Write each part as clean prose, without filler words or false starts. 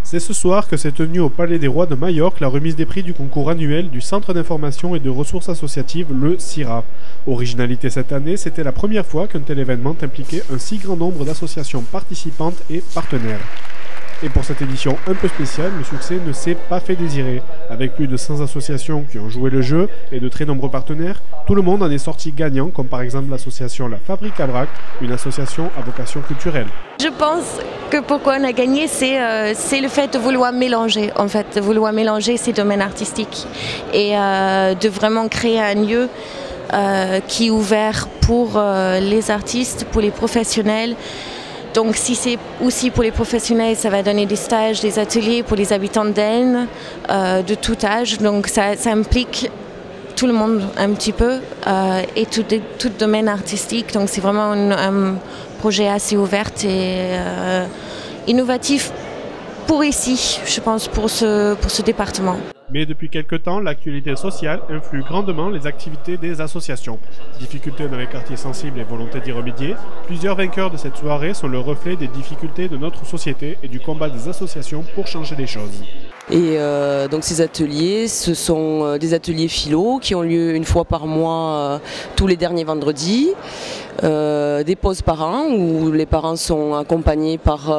C'est ce soir que s'est tenue au Palais des Rois de Majorque la remise des prix du concours annuel du Centre d'information et de ressources associatives, le CIRA. Originalité cette année, c'était la première fois qu'un tel événement impliquait un si grand nombre d'associations participantes et partenaires. Et pour cette édition un peu spéciale, le succès ne s'est pas fait désirer. Avec plus de 100 associations qui ont joué le jeu et de très nombreux partenaires, tout le monde en est sorti gagnant, comme par exemple l'association La Fabrique à Brac, une association à vocation culturelle. Je pense que pourquoi on a gagné, c'est le fait de vouloir mélanger, ces domaines artistiques et de vraiment créer un lieu qui est ouvert pour les artistes, pour les professionnels. Donc si c'est aussi pour les professionnels, ça va donner des stages, des ateliers pour les habitants d'Elne, de tout âge. Donc ça implique tout le monde un petit peu et tout domaine artistique. Donc c'est vraiment un projet assez ouvert et innovatif pour ici, je pense, pour ce département. Mais depuis quelque temps, l'actualité sociale influe grandement les activités des associations. Difficultés dans les quartiers sensibles et volonté d'y remédier, plusieurs vainqueurs de cette soirée sont le reflet des difficultés de notre société et du combat des associations pour changer les choses. Et donc ces ateliers, ce sont des ateliers philo qui ont lieu une fois par mois, tous les derniers vendredis. Des pauses par an où les parents sont accompagnés par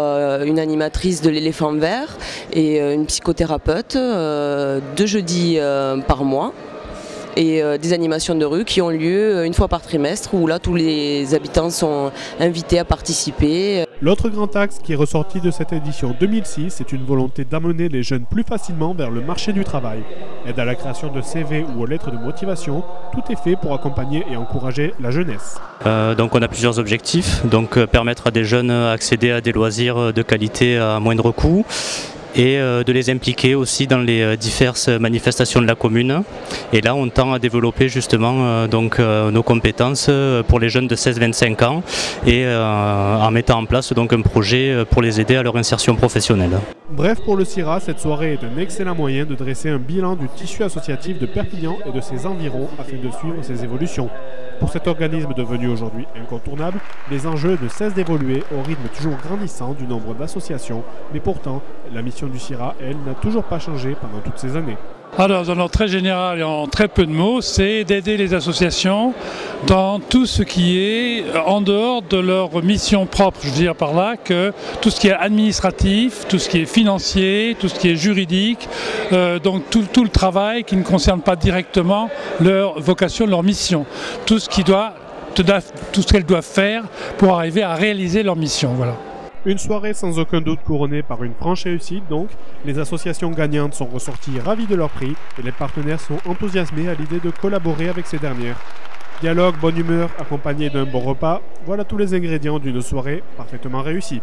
une animatrice de l'éléphant vert et une psychothérapeute 2 jeudis par mois. Et des animations de rue qui ont lieu une fois par trimestre où là tous les habitants sont invités à participer. L'autre grand axe qui est ressorti de cette édition 2006, c'est une volonté d'amener les jeunes plus facilement vers le marché du travail. Aide à la création de CV ou aux lettres de motivation, tout est fait pour accompagner et encourager la jeunesse. Donc on a plusieurs objectifs, donc permettre à des jeunes d'accéder à des loisirs de qualité à moindre coût, et de les impliquer aussi dans les diverses manifestations de la commune. Et là, on tend à développer justement nos compétences pour les jeunes de 16-25 ans et en mettant en place donc un projet pour les aider à leur insertion professionnelle. Bref, pour le CIRA, cette soirée est un excellent moyen de dresser un bilan du tissu associatif de Perpignan et de ses environs afin de suivre ses évolutions. Pour cet organisme devenu aujourd'hui incontournable, les enjeux ne cessent d'évoluer au rythme toujours grandissant du nombre d'associations, mais pourtant, la mission du CIRA, elle, n'a toujours pas changé pendant toutes ces années. Alors, dans l'ordre très général et en très peu de mots, c'est d'aider les associations dans tout ce qui est en dehors de leur mission propre. Je veux dire par là que tout ce qui est administratif, tout ce qui est financier, tout ce qui est juridique, donc tout le travail qui ne concerne pas directement leur vocation, leur mission. Tout ce qu'elles doivent faire pour arriver à réaliser leur mission. Voilà. Une soirée sans aucun doute couronnée par une franche réussite donc, les associations gagnantes sont ressorties ravies de leur prix et les partenaires sont enthousiasmés à l'idée de collaborer avec ces dernières. Dialogue, bonne humeur, accompagné d'un bon repas, voilà tous les ingrédients d'une soirée parfaitement réussie.